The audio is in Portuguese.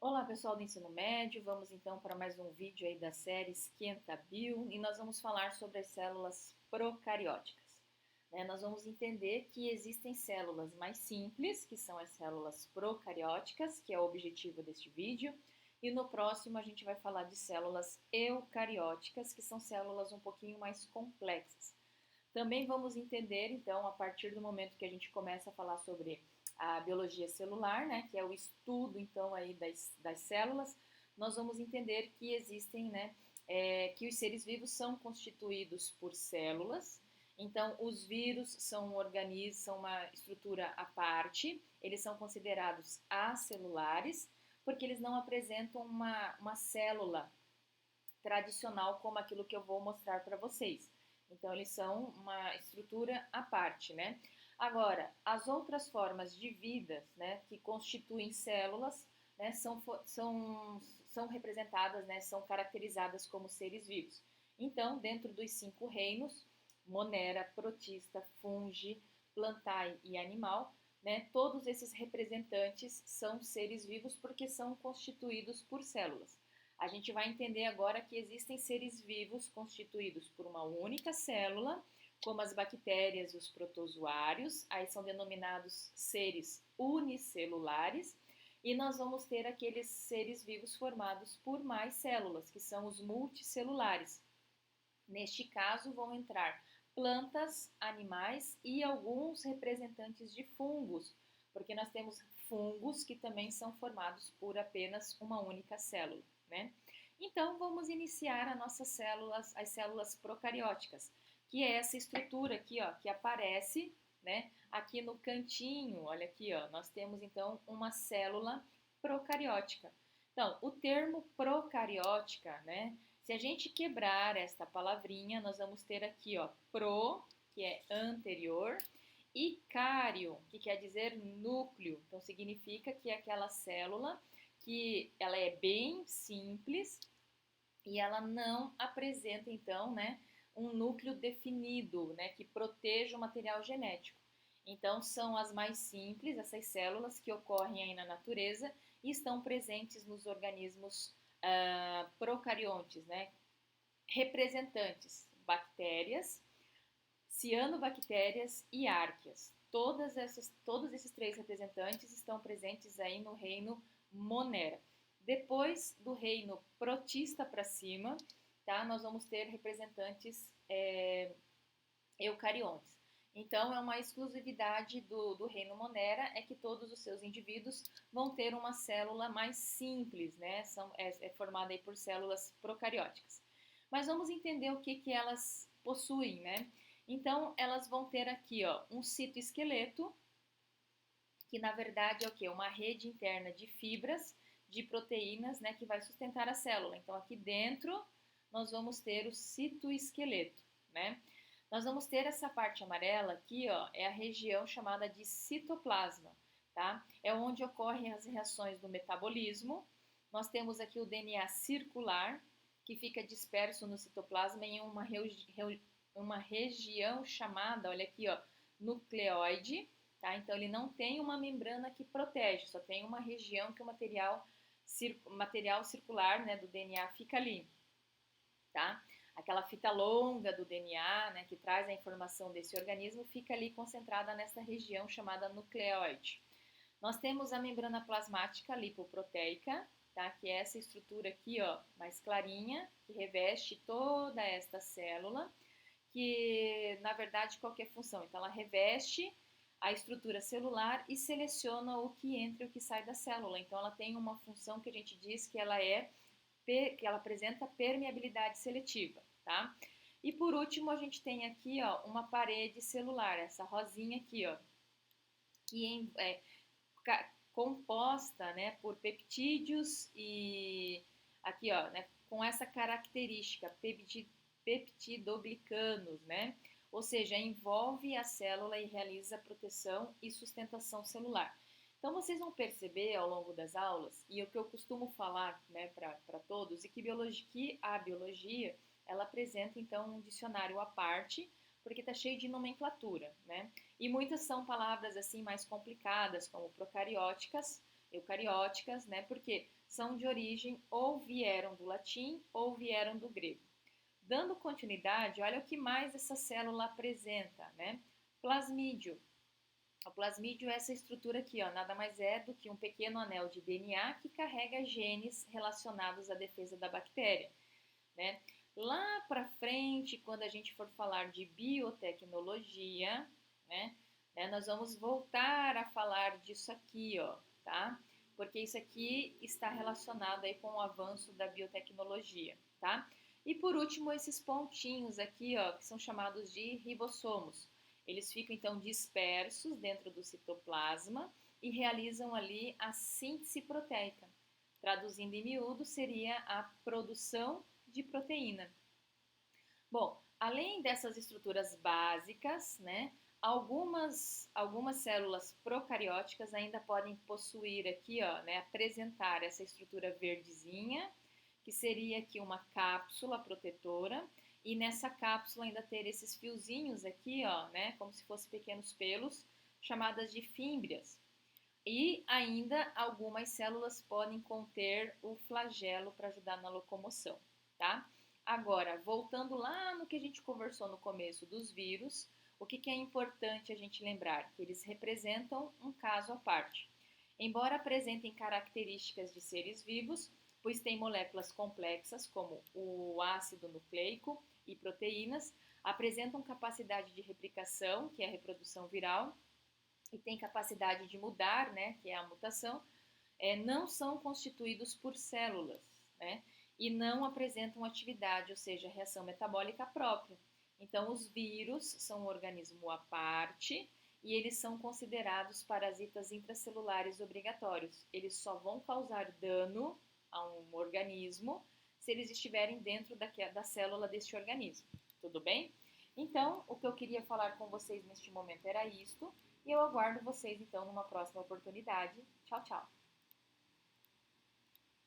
Olá, pessoal do ensino médio. Vamos então para mais um vídeo aí da série Esquenta Bio e nós vamos falar sobre as células procarióticas. Nós vamos entender que existem células mais simples, que são as células procarióticas, que é o objetivo deste vídeo, e no próximo a gente vai falar de células eucarióticas, que são células um pouquinho mais complexas. Também vamos entender, então, a partir do momento que a gente começa a falar sobre a biologia celular, né, que é o estudo, então, aí das células, nós vamos entender que existem, né, que os seres vivos são constituídos por células. Então, os vírus são são uma estrutura à parte, eles são considerados acelulares, porque eles não apresentam uma célula tradicional como aquilo que eu vou mostrar para vocês. Então, eles são uma estrutura à parte, né? Agora, as outras formas de vida, né, que constituem células, né, são representadas, né, são caracterizadas como seres vivos. Então, dentro dos 5 reinos, monera, protista, fungi, plantae e animal, né, todos esses representantes são seres vivos porque são constituídos por células. A gente vai entender agora que existem seres vivos constituídos por uma única célula, como as bactérias e os protozoários, aí são denominados seres unicelulares, e nós vamos ter aqueles seres vivos formados por mais células, que são os multicelulares. Neste caso, vão entrar plantas, animais e alguns representantes de fungos, porque nós temos fungos que também são formados por apenas uma única célula, né? Então, vamos iniciar as células procarióticas, que é essa estrutura aqui, ó, que aparece, né, aqui no cantinho. Olha aqui, ó, nós temos então uma célula procariótica. Então, o termo procariótica, né, se a gente quebrar esta palavrinha, nós vamos ter aqui, ó, pro, que é anterior, e cário, que quer dizer núcleo. Então, significa que é aquela célula que ela é bem simples e ela não apresenta, então, né, um núcleo definido, né, que proteja o material genético. Então, são as mais simples, essas células que ocorrem aí na natureza e estão presentes nos organismos procariontes, né, representantes, bactérias, cianobactérias e árqueas. Todos esses 3 representantes estão presentes aí no reino Monera. Depois do reino protista para cima, tá, nós vamos ter representantes eucariontes. Então, é uma exclusividade do reino Monera, é que todos os seus indivíduos vão ter uma célula mais simples, né? É formada aí por células procarióticas. Mas vamos entender o que elas possuem, né? Então, elas vão ter aqui, ó, um citoesqueleto, que na verdade é o quê? Uma rede interna de fibras, de proteínas, né, que vai sustentar a célula. Então, aqui dentro, nós vamos ter o citoesqueleto, né? Nós vamos ter essa parte amarela aqui, ó, é a região chamada de citoplasma, tá? É onde ocorrem as reações do metabolismo. Nós temos aqui o DNA circular, que fica disperso no citoplasma em uma região chamada, olha aqui, ó, nucleoide, tá? Então ele não tem uma membrana que protege, só tem uma região que o material circular, né, do DNA fica ali, tá? Aquela fita longa do DNA, né, que traz a informação desse organismo, fica ali concentrada nessa região chamada nucleoide. Nós temos a membrana plasmática lipoproteica, tá? Que é essa estrutura aqui, ó, mais clarinha, que reveste toda esta célula, que na verdade qual que é a função? Então ela reveste a estrutura celular e seleciona o que entra e o que sai da célula. Então ela tem uma função que a gente diz que ela apresenta permeabilidade seletiva, tá? E por último a gente tem aqui, ó, uma parede celular, essa rosinha aqui, ó, que é composta, né, por peptídeos e aqui, ó, né, com essa característica peptidoglicanos, né? Ou seja, envolve a célula e realiza proteção e sustentação celular. Então vocês vão perceber ao longo das aulas, e o que eu costumo falar, né, para todos, é que a biologia ela apresenta então um dicionário à parte, porque está cheio de nomenclatura, né? E muitas são palavras assim mais complicadas, como procarióticas, eucarióticas, né? Porque são de origem ou vieram do latim ou vieram do grego. Dando continuidade, olha o que mais essa célula apresenta, né? Plasmídio. O plasmídio é essa estrutura aqui, ó, nada mais é do que um pequeno anel de DNA que carrega genes relacionados à defesa da bactéria, né? Lá para frente, quando a gente for falar de biotecnologia, né, nós vamos voltar a falar disso aqui, ó, tá? Porque isso aqui está relacionado aí com o avanço da biotecnologia, tá? E por último, esses pontinhos aqui, ó, que são chamados de ribossomos. Eles ficam então dispersos dentro do citoplasma e realizam ali a síntese proteica. Traduzindo em miúdo, seria a produção de proteína. Bom, além dessas estruturas básicas, né, algumas células procarióticas ainda podem possuir aqui, ó, né, apresentar essa estrutura verdezinha, que seria aqui uma cápsula protetora, e nessa cápsula ainda ter esses fiozinhos aqui, ó, né, como se fossem pequenos pelos, chamadas de fímbrias. E ainda algumas células podem conter o flagelo para ajudar na locomoção, tá? Agora, voltando lá no que a gente conversou no começo dos vírus, o que é importante a gente lembrar? Que eles representam um caso à parte. Embora apresentem características de seres vivos, pois têm moléculas complexas, como o ácido nucleico e proteínas, apresentam capacidade de replicação, que é a reprodução viral, e têm capacidade de mudar, né, que é a mutação, não são constituídos por células, né, e não apresentam atividade, ou seja, reação metabólica própria. Então, os vírus são um organismo à parte e eles são considerados parasitas intracelulares obrigatórios. Eles só vão causar dano a um organismo se eles estiverem dentro da célula deste organismo. Tudo bem? Então, o que eu queria falar com vocês neste momento era isto. E eu aguardo vocês então numa próxima oportunidade. Tchau, tchau!